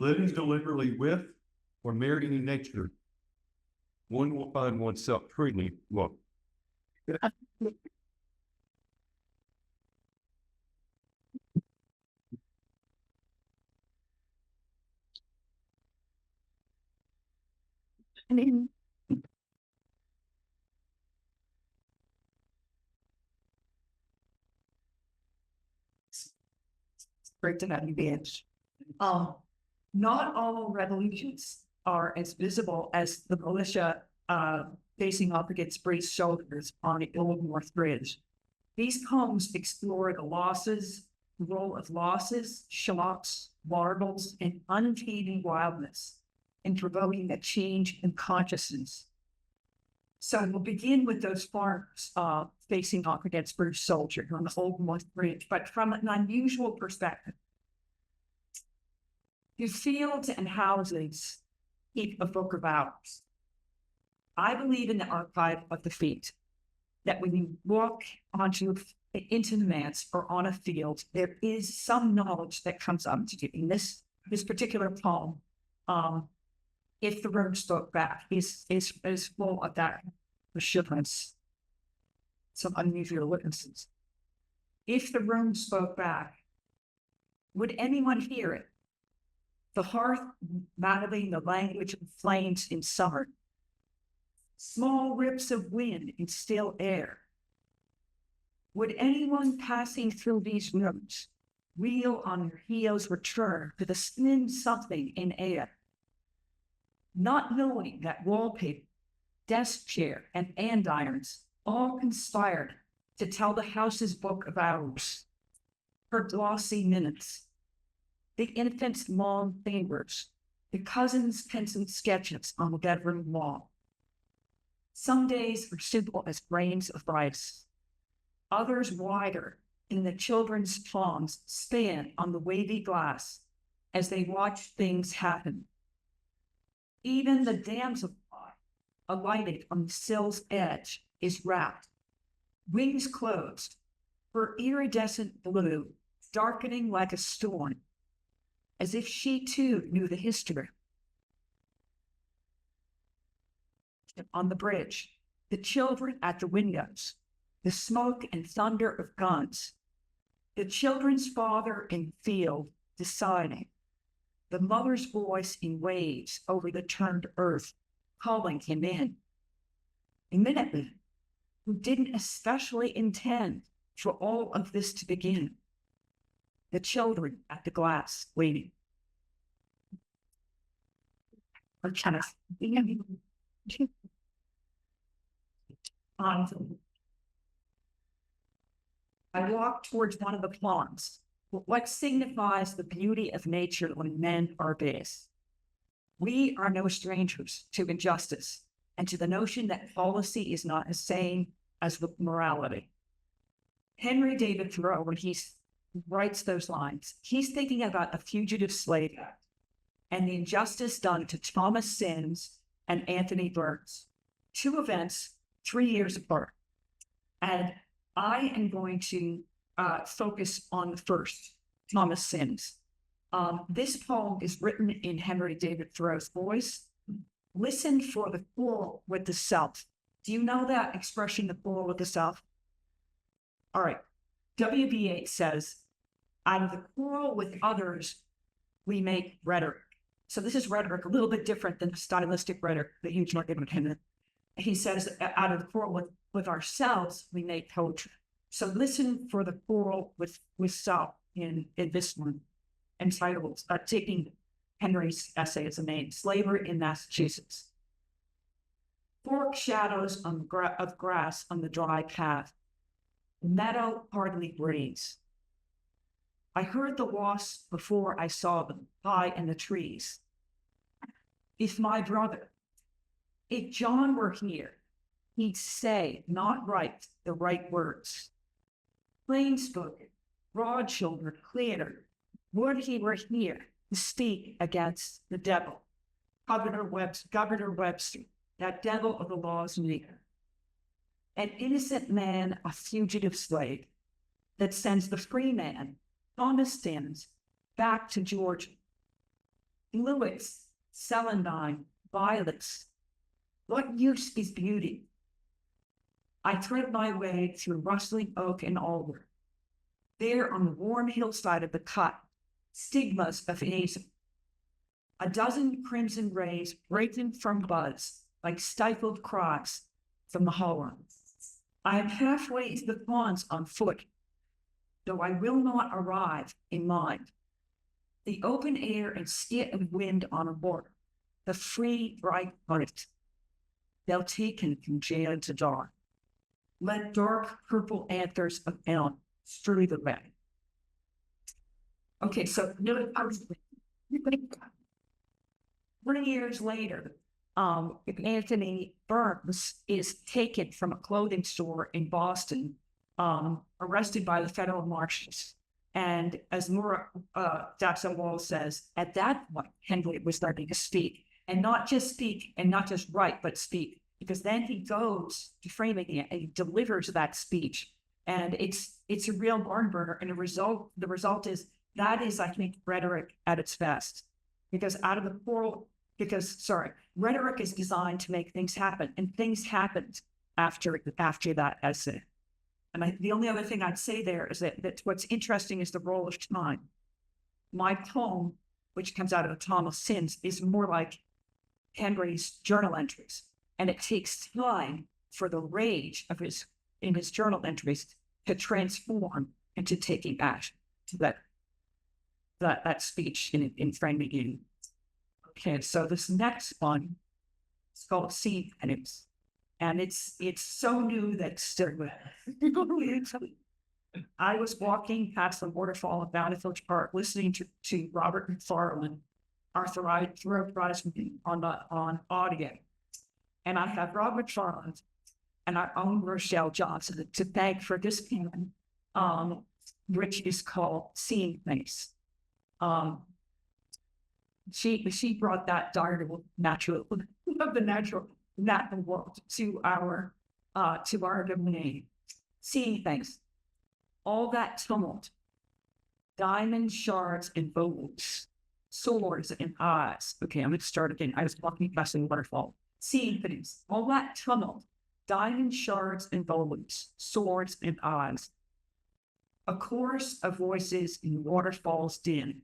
Living deliberately with or marrying nature, one will find oneself truly woke. Great to have you, Bench. Not all revolutions are as visible as the militia facing up against Bray's shoulders on the Old North Bridge. These poems explore the role of losses, shocks, marvels, and unfading wildness in provoking a change in consciousness. So we'll begin with those farmers facing off against British soldiers on the Old North Bridge, but from an unusual perspective. The fields and houses keep a book of hours. I believe in the archive of the feet, that when you walk into the manse or on a field, there is some knowledge that comes up to you. In this particular poem, if the road spoke back, is full of that assurance, some unusual witnesses. If the room spoke back, would anyone hear it? The hearth battling the language of flames in summer. Small rips of wind in still air. Would anyone passing through these rooms wheel on their heels return to the thin something in air? Not knowing that wallpaper, desk chair, and andirons all conspired to tell the house's book of hours, her glossy minutes, the infant's long fingers, the cousin's penciled sketches on the bedroom wall. Some days are simple as grains of rice, others wider, and the children's palms span on the wavy glass as they watch things happen. Even the damsel alighted on the sill's edge is wrapped, wings closed, her iridescent blue darkening like a storm, as if she too knew the history. On the bridge, the children at the windows, the smoke and thunder of guns, the children's father in field deciding, the mother's voice in waves over the turned earth, calling him in. A Minuteman who didn't especially intend for all of this to begin. The children at the glass waiting. I walk towards one of the ponds. What signifies the beauty of nature when men are base? We are no strangers to injustice and to the notion that policy is not the same as morality. Henry David Thoreau, when he writes those lines, he's thinking about a fugitive slave act. and the injustice done to Thomas Sims and Anthony Burns. 2 events, 3 years apart. And I am going to focus on the first, Thomas Sims. This poem is written in Henry David Thoreau's voice. Listen for the quarrel with the self. Do you know that expression, the quarrel with the self? All right. W.B. Yeats says, out of the quarrel with others, we make rhetoric. So this is rhetoric, a little bit different than the stylistic rhetoric that he was working with Henrik. He says, out of the quarrel with ourselves, we make poetry. So listen for the quarrel with self in this one, entitled, taking Henry's essay as a name, Slavery in Massachusetts. Forked shadows of grass on the dry path. The meadow hardly breathes. I heard the wasps before I saw them, high in the trees. If my brother, if John were here, he'd say, not write the right words. Plain spoken, broad shouldered, clear, would he were here to speak against the devil, Governor Webster, that devil of the law's maker. An innocent man, a fugitive slave, that sends the free man, Thomas Sims, back to Georgia. Lewis, celandine, violets. What use is beauty? I thread my way through rustling oak and alder. There on the warm hillside of the cut, stigmas of hazel. A dozen crimson rays breaking from buds like stifled cries from the hollow. I am halfway to the ponds on foot, though I will not arrive in mind. The open air and skit of wind on a border, the free, bright light. They'll take him from jail to dawn. Let dark purple anthers of elm strew the way. Okay, so 20 years later, Anthony Burns is taken from a clothing store in Boston, arrested by the federal marshals. And as Jackson Maul says, at that point, Henrik was starting to speak, and not just speak, and not just write, but speak, because then he goes to framing it and he delivers that speech, and it's a real barn burner. And the result is that is, I think, rhetoric at its best, because out of the quarrel. Rhetoric is designed to make things happen, and things happened after that essay. And the only other thing I'd say there is that what's interesting is the role of time. My poem, which comes out of Thomas Sims, is more like Henry's journal entries, and it takes time for the rage of his journal entries to transform into taking action to that speech in framing it. Okay, so this next one is called Sea Pennies, and it's so new that still I was walking past the waterfall of Bountiful Park, listening to Robert McFarlane, Thoreau Prize on audio, and I have Robert McFarlane and our own Rochelle Johnson to thank for this poem, which is called Sea Pennies. She brought that natural world to our domain. Seeing things, all that tumult, diamond shards and bows, swords and eyes. Okay, I'm going to start again. I was walking past the waterfall. Seeing things, all that tumult, diamond shards and bows, swords and eyes. A chorus of voices in waterfall's din.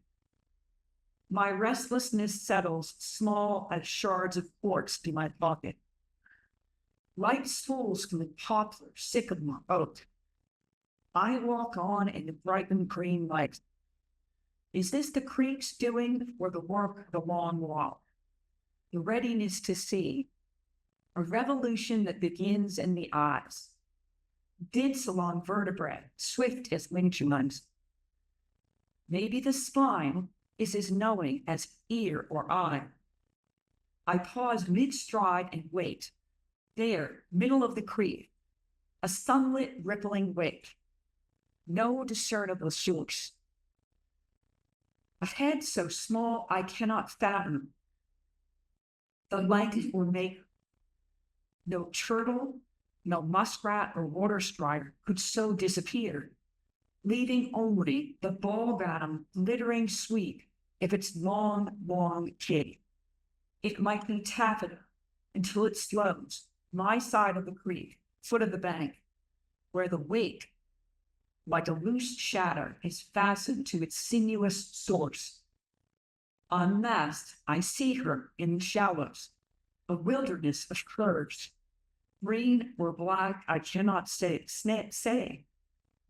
My restlessness settles small as shards of quartz to my pocket. Light stools from the poplar, sycamore, oak. I walk on in the brightened green light. Is this the creek's doing or the work of the long walk? The readiness to see, a revolution that begins in the eyes. Dints along vertebrae, swift as wing chimes. Maybe the spine is as knowing as ear or eye. I pause mid-stride and wait. There, middle of the creek, a sunlit rippling wake. No discernible shoots. A head so small I cannot fathom the length or make. No turtle, no muskrat or water strider could so disappear, leaving only the ball-bottom glittering sweep of its long, long cape. It might be taffeta until it flows my side of the creek, foot of the bank, where the wake, like a loose shadow, is fastened to its sinuous source. Unmasked, I see her in the shallows, a wilderness of curves. Green or black, I cannot say.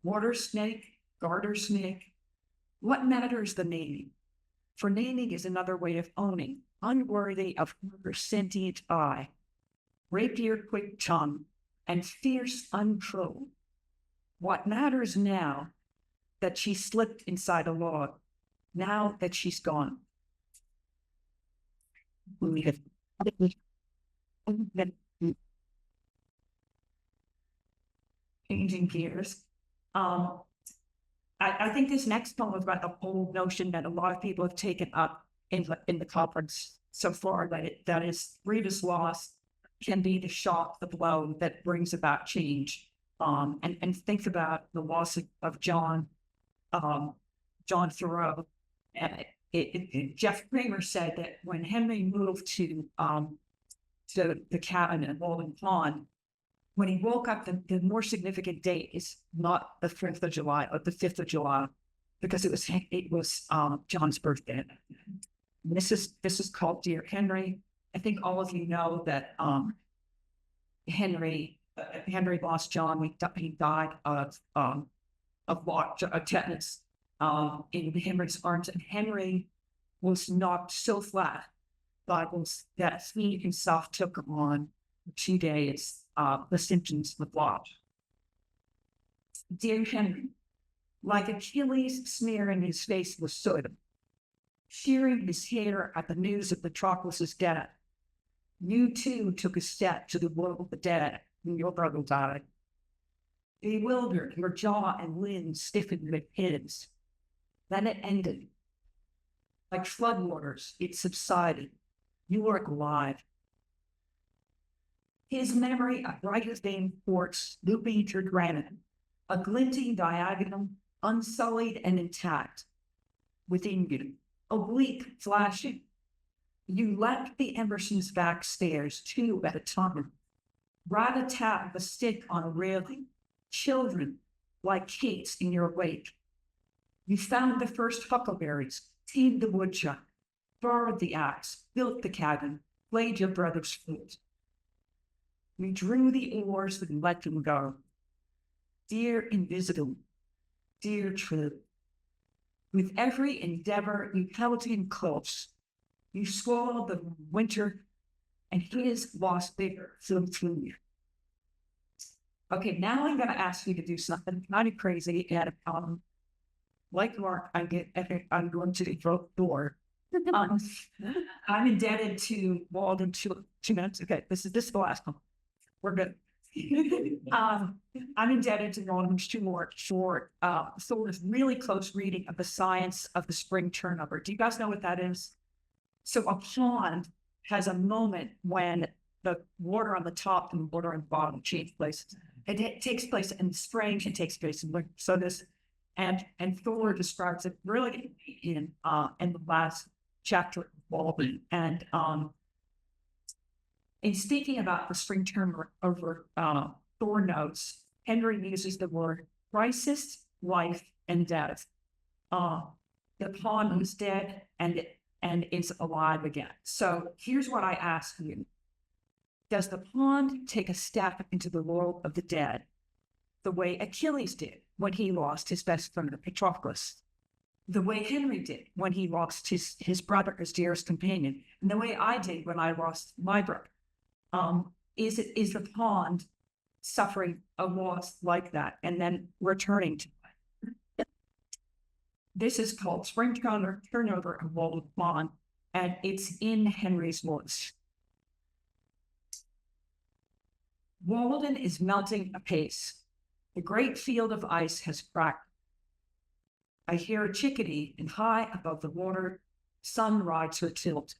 Water snake, garter snake. What matters the naming? For naming is another way of owning, unworthy of her sentient eye. Rapier quick tongue, and fierce uncontrolled. What matters now that she slipped inside a log, now that she's gone? Changing gears. I think this next poem is about the whole notion that a lot of people have taken up in the conference so far, that is grievous loss can be the shock, the blow that brings about change. And think about the loss of John Thoreau. Jeff Kramer said that when Henry moved to the cabin at Walden Pond, when he woke up, the more significant date is not the 4th of July or the 5th of July, because it was John's birthday. This is called Dear Henry. I think all of you know that Henry lost John. He died of tetanus in Henry's arms, and Henry was knocked so flat by that he himself took on 2 days. The symptoms of loss. Dear Henry, like Achilles smearing his face with soot, shearing his hair at the news of Patroclus' death, you too took a step to the world of the dead when your brother died. Bewildered, your jaw and limbs stiffened with his. Then it ended. Like floodwaters, it subsided. You were alive. His memory, a bright as vein quartz, looping through granite, a glinting diagonal, unsullied and intact. Within you, oblique flashing. You leapt the Emerson's back stairs, 2 at a time. Rat-a-tat the stick on a railing, children like cakes in your wake. You found the first huckleberries, tamed the woodchuck, borrowed the axe, built the cabin, played your brother's flute. We drew the oars and let them go. Dear invisible, dear true, with every endeavor you held him close. You swallowed the winter, and his lost vigor flew through you. Okay, now I'm going to ask you to do something kind of crazy. And like Marc, I'm going to throw the door. I'm indebted to Walden 2 minutes. Okay, this is the last one. We're good. I'm indebted to Walden 2 more for sort of really close reading of the science of the spring turnover. Do you guys know what that is? So a pond has a moment when the water on the top and the water on the bottom change places. It takes place in the spring. It takes place in winter. So this, and Thor describes it really in the last chapter of Walden. And in speaking about the spring turnover, Thor notes, Henry uses the word crisis, life, and death. The pond was dead and is alive again. So here's what I ask you. Does the pond take a step into the world of the dead the way Achilles did when he lost his best friend Patroclus? The way Henry did when he lost his brother, his dearest companion, and the way I did when I lost my brother? Is the pond suffering a loss like that and then returning to it? This is called Spring Turnover of Walden Pond, and it's in Henry's voice. Walden is melting apace. The great field of ice has cracked. I hear a chickadee, and high above the water, sun rides her tilt.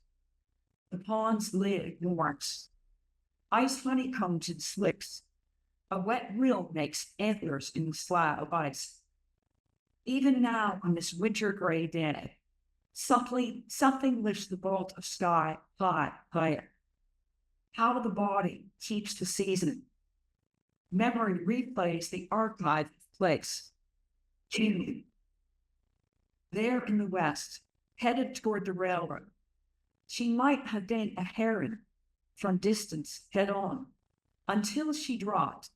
The pond's lid warms. Ice honey comes and slips. A wet rill makes antlers in the slab of ice. Even now, on this winter gray day, something lifts the vault of sky higher. How the body keeps the season. Memory replays the archive place. June. There in the west, headed toward the railroad, she might have been a heron from distance head on, until she dropped,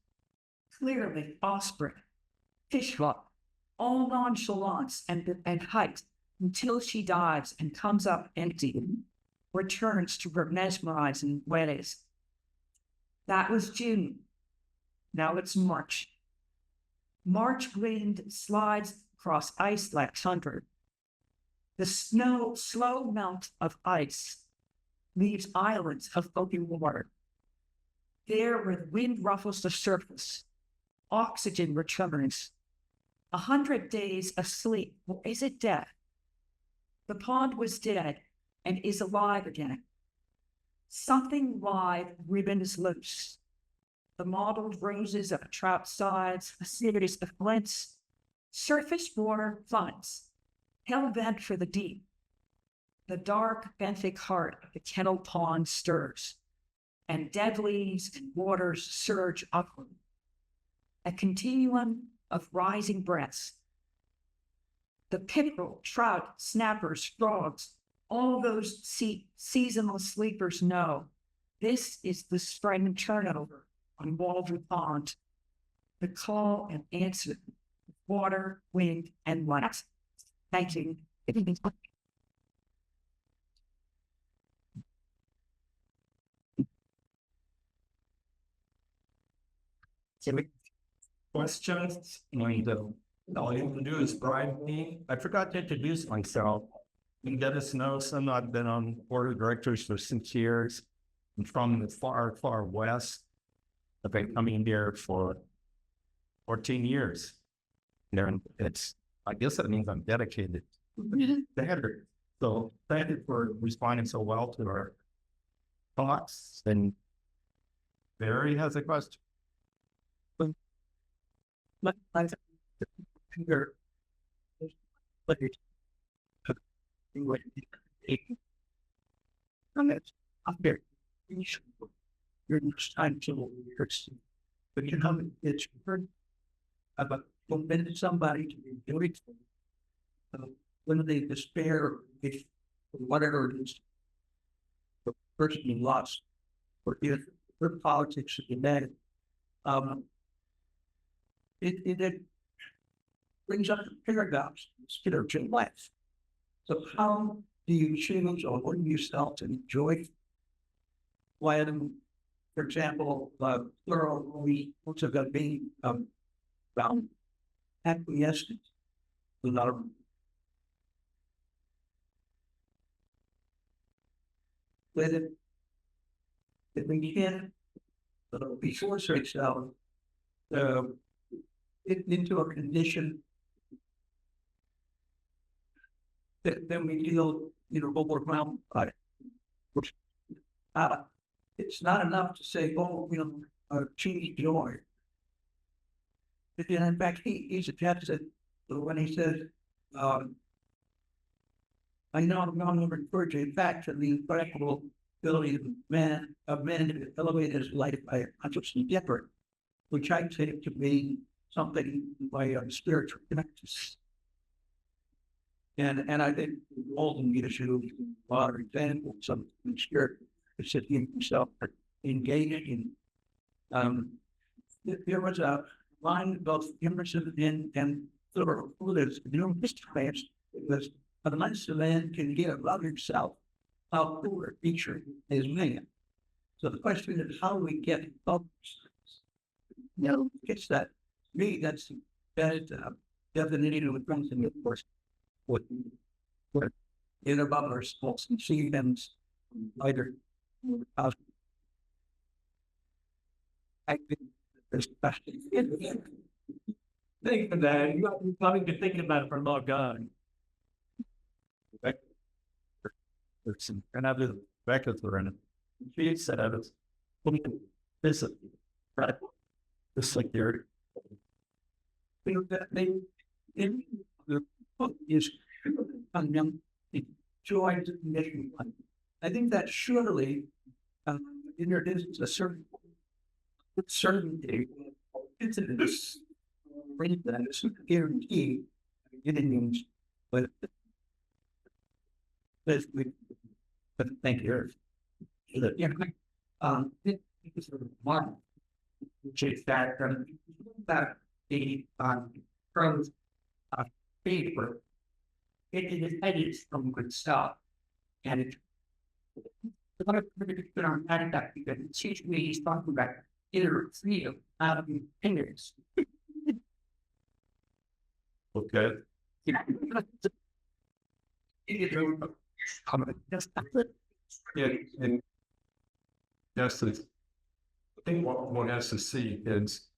clearly osprey, fishhawk, all nonchalance and height, until she dives and comes up empty, returns to her mesmerizing ways. That was June. Now it's March. March wind slides across ice like thunder. The slow melt of ice leaves islands of open water. There where the wind ruffles the surface, oxygen returns. 100 days of sleep, or is it death? The pond was dead and is alive again. Something live ribbons loose. The mottled roses of trout sides, a series of glints, surface water floods, hell bent for the deep. The dark benthic heart of the kennel pond stirs, and dead leaves and waters surge upward. A continuum of rising breaths. The pickerel, trout, snappers, frogs, all those seasonal sleepers know this is the spring turnover on Walden Pond. The call and answer, water, wind, and light. Thank you. Questions? All you have to do is bribe me. I forgot to introduce myself. And Dennis knows I've been on board of directors for 6 years. I'm from the far, far west. I've been coming here for 14 years. And I guess that means I'm dedicated. Standard. So thank you for responding so well to our thoughts. And Barry has a question. You're time to but you know it's heard about convincing somebody to do it when they despair if whatever it is the person you lost or if their politics is bad. It brings up paradox, spiritual life. So how do you choose or what do you self to enjoy? When, for example, Thoreau, we also got being found acquiescence without with it. If we can before search out into a condition that then we feel, overwhelmed by it. Which, it's not enough to say, choose joy. And in fact, he suggests that when he says, I know I'm not going to refer to in fact to the incredible ability of man to elevate his life by a consciously different, which I take to be something by a spiritual practice. And I think Walden gives you a lot of examples of the spirit sitting himself engaging in. There was a line of both Emerson and Thoreau, who is this class, was unless a man can give of himself, how poor a creature is man. So the question is how we get above ourselves. It's that me, that's that definition of something, of course, what in above ourselves and see them either. I think there's Think of that. You probably been thinking about it for a long time. There's some another records are in it. She said I was looking this right. This like there. They in the book is joy to mission. I think that surely introduces a certain certainty. It's in this read that is guaranteed getting but thank you. Yeah, it is Marc, which is that the pros paper. It is some good stuff, and it. The one of the on that because it teaches me he's talking about inner freedom out of opinions. Okay. Yeah, and that's the thing what one has to see is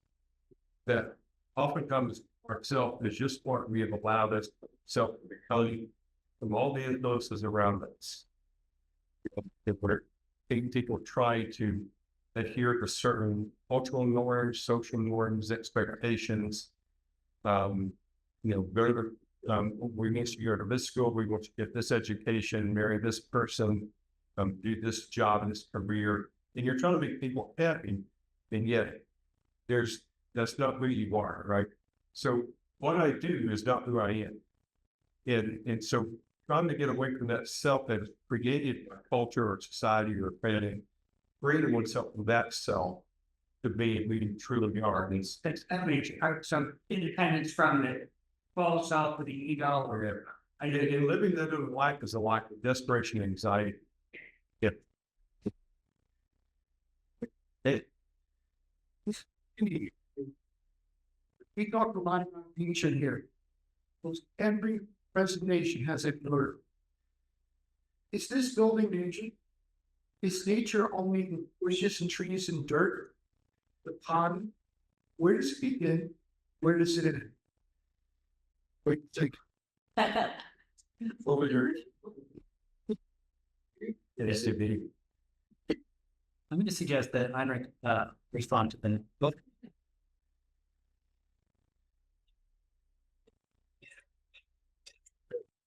that oftentimes ourself is just what we have allowed us self to become from all the influences around us. People try to adhere to certain cultural norms, social norms, expectations. We need to go to this school, we want to get this education, marry this person, do this job and this career, and you're trying to make people happy, and yet that's not who you are, right? So what I do is not who I am. And so trying to get away from that self that is created by culture or society or creating oneself from that self to be who you truly are. And it's Some independence from it falls out with the ego or whatever. and living that in life is a life of desperation and anxiety. We talked a lot about ancient here. Almost every presentation has a blur. Is this building ancient? Is nature only bushes and trees and dirt? The pond? Where does it begin? Where does it end? Wait, take over here. It is to be. I'm going to suggest that Henrik respond to the book.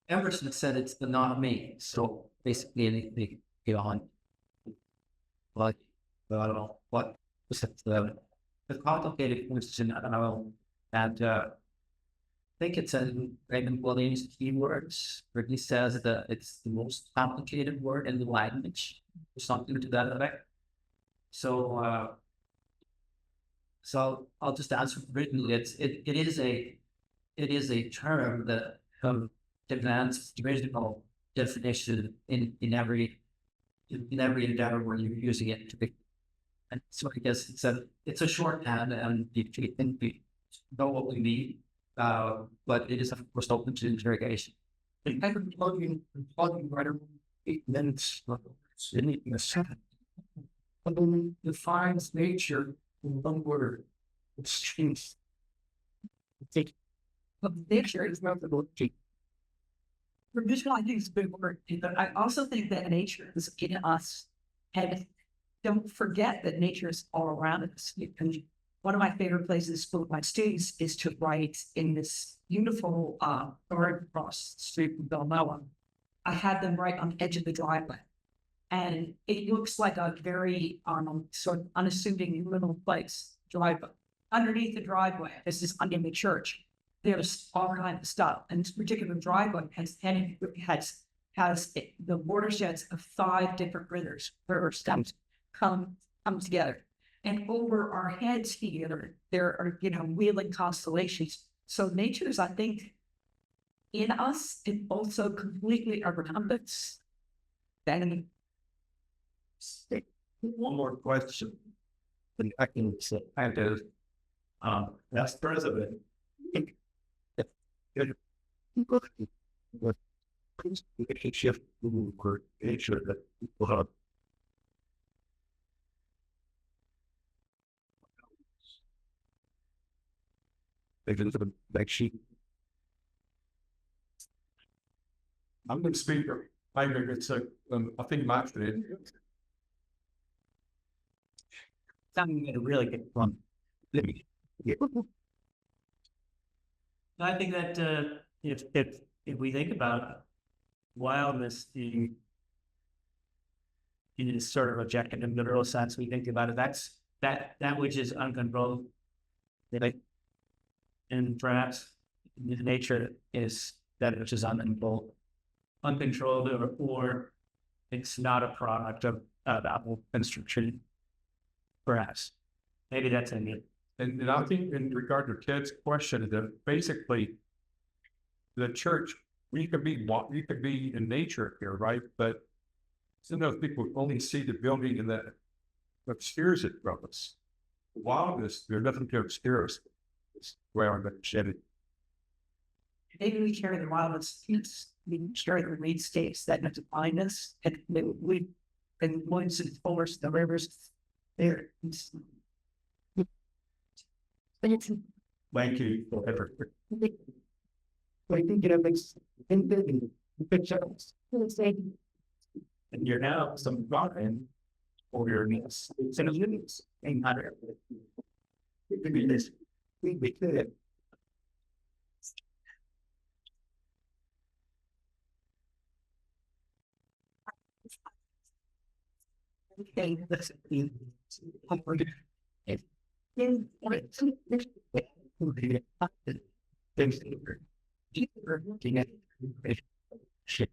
Emerson said it's the not me. So basically, they go on. Like, I don't know what was the complicated question. I don't know. And I think it's in Raymond Williams' keywords where he says that it's the most complicated word in the language, or something to that effect. So, so I'll just answer written. It is a term that demands original definition in every endeavor where you're using it to be. And so I guess it's a shorthand, and you think we know what we need, but it is of course open to interrogation. Plugging right around 8 minutes in a second. Defines nature in one word. It's changed. But nature is not the book. Traditional, I think, is a big word, but I also think that nature is in us. And don't forget that nature is all around us. And one of my favorite places for my students is to write in this beautiful garden across the street from Villanova. I had them write on the edge of the driveway. And it looks like a very sort of unassuming little place, driveway. Underneath the driveway is this underneath church. There's all kinds of stuff. And this particular driveway has the watersheds of 5 different rivers stems come together. And over our heads here, there are, wheeling constellations. So nature is, I think, in us, and also completely around us. Then one more question. And I can say, that's president. Shift or nature that people have. They did the like sheep. I'm the speaker. I think it's I think Marc did. Something a really good one. I think that if we think about wildness in this sort of objective and literal sense, we think about it. That's that which is uncontrolled, right? And perhaps the nature is that which is uncontrolled, or it's not a product of Apple construction. Perhaps, maybe that's in it. And I think in regard to Ted's question, that basically the church, we could be in nature here, right? But sometimes people only see the building and that obscures it from us. Wildness, there's nothing to obscure us. It's where I'm going to shed it. Maybe we carry the wildness, we carry the reed states that define us, and we, and once and forest the rivers there. Thank you forever. I think it makes in pictures. And you're now some rotten or your knees. So units ain't matter. We could. Okay, that's it. Shit.